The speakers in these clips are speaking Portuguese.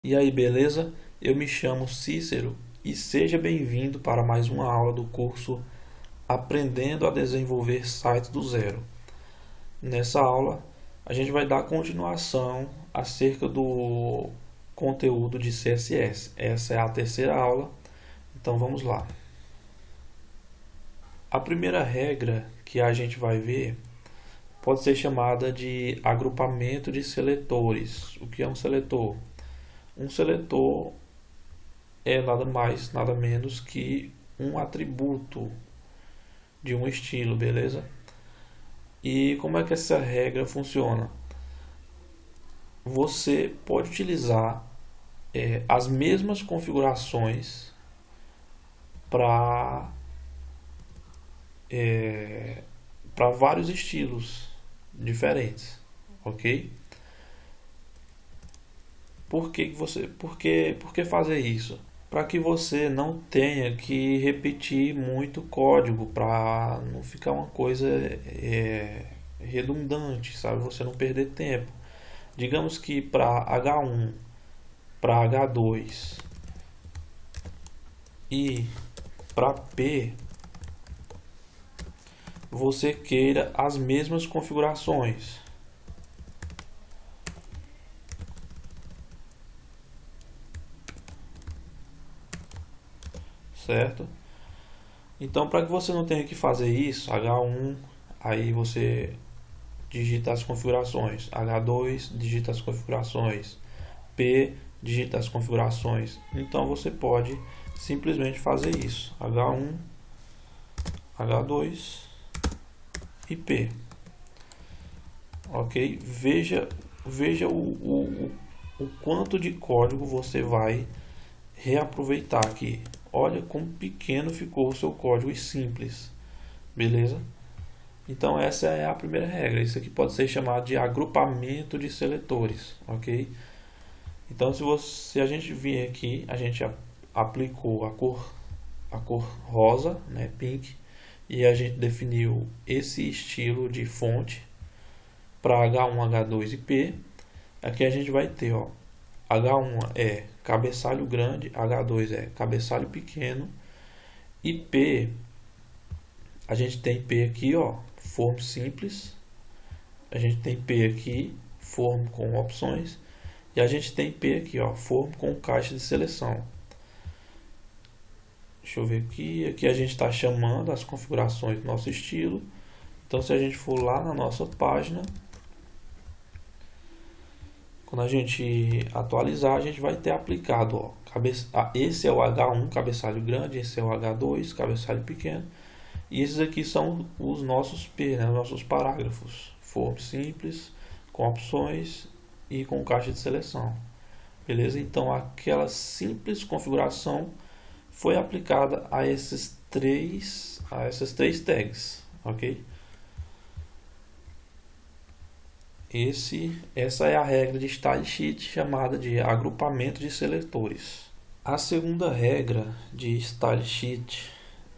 E aí, beleza? Eu me chamo Cícero e seja bem-vindo para mais uma aula do curso Aprendendo a Desenvolver Sites do Zero. Nessa aula, a gente vai dar continuação acerca do conteúdo de CSS. Essa é a terceira aula, então vamos lá. A primeira regra que a gente vai ver pode ser chamada de agrupamento de seletores. O que é um seletor? Um seletor é nada mais, nada menos que um atributo de um estilo, beleza? E como é que essa regra funciona? Você pode utilizar as mesmas configurações para para vários estilos diferentes, ok? Por que fazer isso? Para que você não tenha que repetir muito código, para não ficar uma coisa redundante, sabe? Você não perder tempo. Digamos que para H1, para H2 e para P você queira as mesmas configurações, certo? Então, para que você não tenha que fazer isso, H1, aí você digita as configurações, H2 digita as configurações, P digita as configurações. Então você pode simplesmente fazer isso, H1, H2 e P. Ok? Veja o quanto de código você vai reaproveitar aqui. Olha como pequeno ficou o seu código e simples, beleza? Então essa é a primeira regra. Isso aqui pode ser chamado de agrupamento de seletores, ok? Então se a gente vir aqui, a gente aplicou a cor rosa, né, pink, e a gente definiu esse estilo de fonte para H1, H2 e P. Aqui a gente vai ter, ó, H1 é cabeçalho grande, H2 é cabeçalho pequeno e P, a gente tem P aqui, ó, form simples, a gente tem P aqui, form com opções, e a gente tem P aqui, ó, form com caixa de seleção. Deixa eu ver aqui, aqui a gente está chamando as configurações do nosso estilo. Então se a gente for lá na nossa página, quando a gente atualizar, a gente vai ter aplicado, ó, esse é o H1, cabeçalho grande, esse é o H2, cabeçalho pequeno, e esses aqui são os nossos P, né, os nossos parágrafos, form simples, com opções e com caixa de seleção, beleza? Então aquela simples configuração foi aplicada a essas três tags, ok? Essa é a regra de style sheet chamada de agrupamento de seletores. A segunda regra de style sheet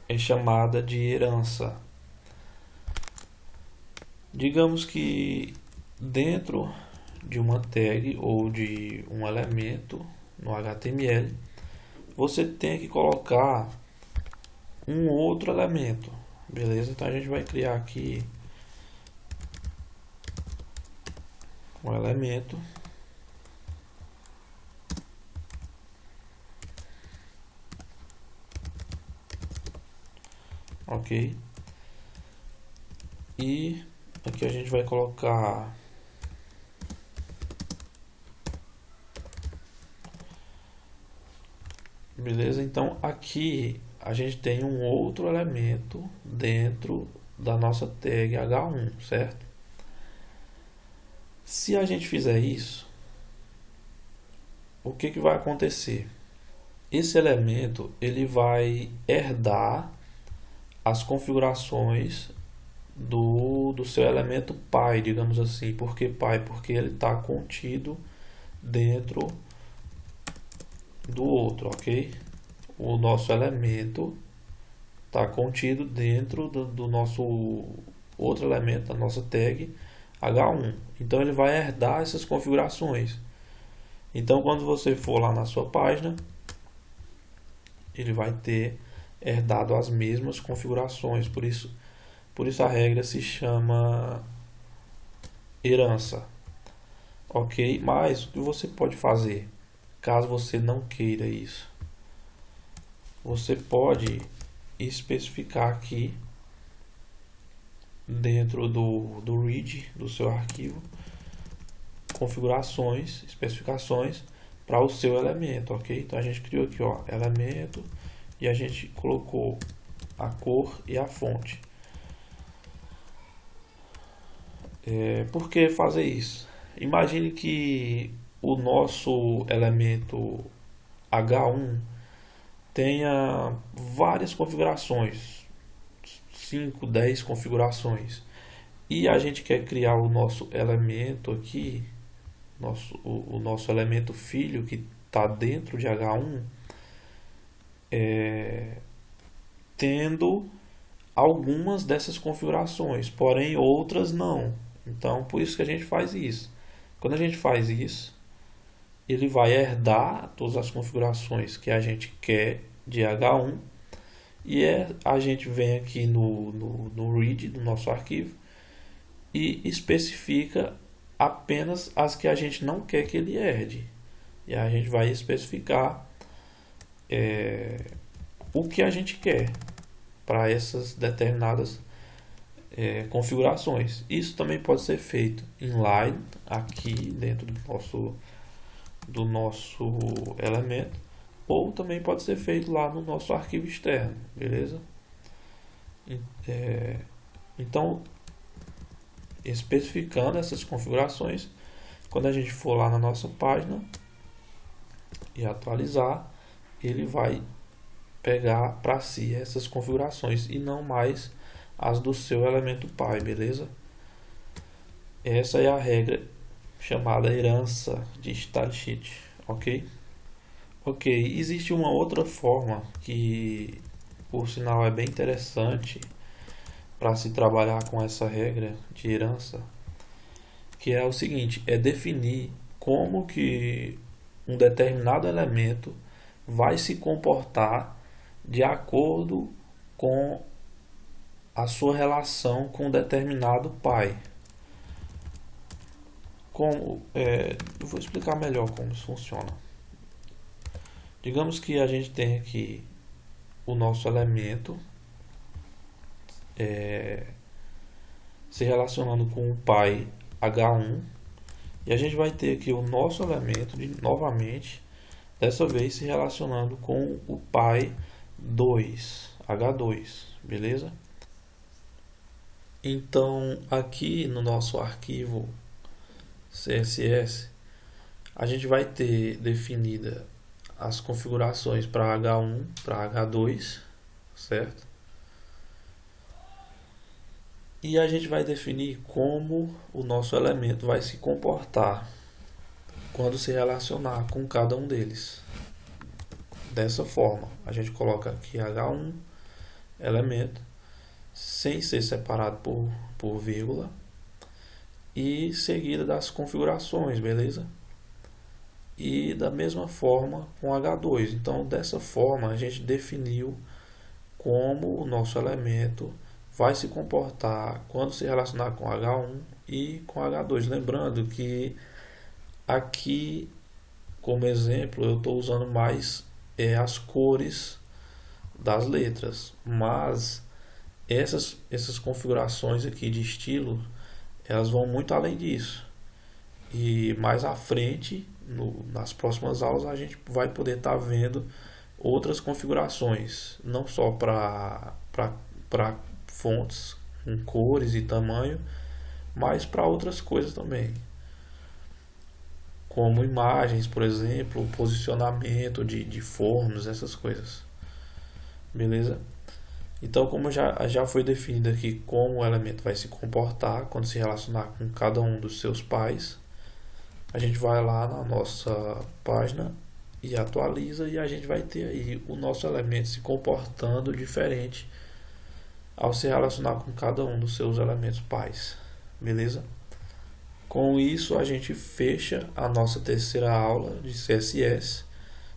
é chamada de herança. Digamos que dentro de uma tag ou de um elemento no HTML, você tem que colocar um outro elemento, beleza? Então a gente vai criar aqui um elemento, ok? E aqui a gente vai colocar beleza? Então aqui a gente tem um outro elemento dentro da nossa tag H1, certo? Se a gente fizer isso, o que vai acontecer? Esse elemento ele vai herdar as configurações do seu elemento pai, digamos assim. Por que pai? Porque ele está contido dentro do outro, ok? O nosso elemento está contido dentro do nosso outro elemento, da nossa tag H1. Então ele vai herdar essas configurações. Então, quando você for lá na sua página, ele vai ter herdado as mesmas configurações. Por isso a regra se chama herança. Ok? Mas o que você pode fazer, caso você não queira isso? Você pode especificar aqui dentro do read do seu arquivo configurações, especificações para o seu elemento, ok? Então a gente criou aqui, ó, elemento, e a gente colocou a cor e a fonte. Por que fazer isso? Imagine que o nosso elemento H1 tenha várias configurações, 5, 10 configurações, e a gente quer criar o nosso elemento aqui, o nosso elemento filho que está dentro de H1, tendo algumas dessas configurações, porém outras não. Então, por isso que a gente faz isso. Quando a gente faz isso, ele vai herdar todas as configurações que a gente quer de H1 e a gente vem aqui no read do nosso arquivo e especifica apenas as que a gente não quer que ele herde. E a gente vai especificar o que a gente quer para essas determinadas configurações. Isso também pode ser feito inline aqui dentro do nosso elemento, ou também pode ser feito lá no nosso arquivo externo, beleza? Então, especificando essas configurações, quando a gente for lá na nossa página e atualizar, ele vai pegar para si essas configurações e não mais as do seu elemento pai, beleza? Essa é a regra chamada herança de stylesheet, ok? Ok, existe uma outra forma que, por sinal, é bem interessante para se trabalhar com essa regra de herança, que é o seguinte, é definir como que um determinado elemento vai se comportar de acordo com a sua relação com um determinado pai. Eu vou explicar melhor como isso funciona. Digamos que a gente tem aqui o nosso elemento se relacionando com o pai H1, e a gente vai ter aqui o nosso elemento novamente, dessa vez se relacionando com o pai 2, H2, beleza? Então aqui no nosso arquivo CSS a gente vai ter definida as configurações para H1, para H2, certo? E a gente vai definir como o nosso elemento vai se comportar quando se relacionar com cada um deles. Dessa forma, a gente coloca aqui H1, elemento, sem ser separado por vírgula, e seguida das configurações, beleza? E da mesma forma com H2. Então, dessa forma, a gente definiu como o nosso elemento vai se comportar quando se relacionar com H1 e com H2. Lembrando que aqui, como exemplo, eu estou usando mais as cores das letras, mas essas configurações aqui de estilo, elas vão muito além disso. E mais à frente, nas próximas aulas, a gente vai poder estar vendo outras configurações, não só para fontes com cores e tamanho, mas para outras coisas também, como imagens, por exemplo, posicionamento de fornos, essas coisas, beleza? Então, como já foi definido aqui como o elemento vai se comportar quando se relacionar com cada um dos seus pais, a gente vai lá na nossa página e atualiza, e a gente vai ter aí o nosso elemento se comportando diferente ao se relacionar com cada um dos seus elementos pais, beleza? Com isso, a gente fecha a nossa terceira aula de CSS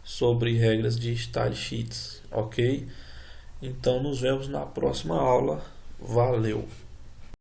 sobre regras de Style Sheets, ok? Então, nos vemos na próxima aula. Valeu!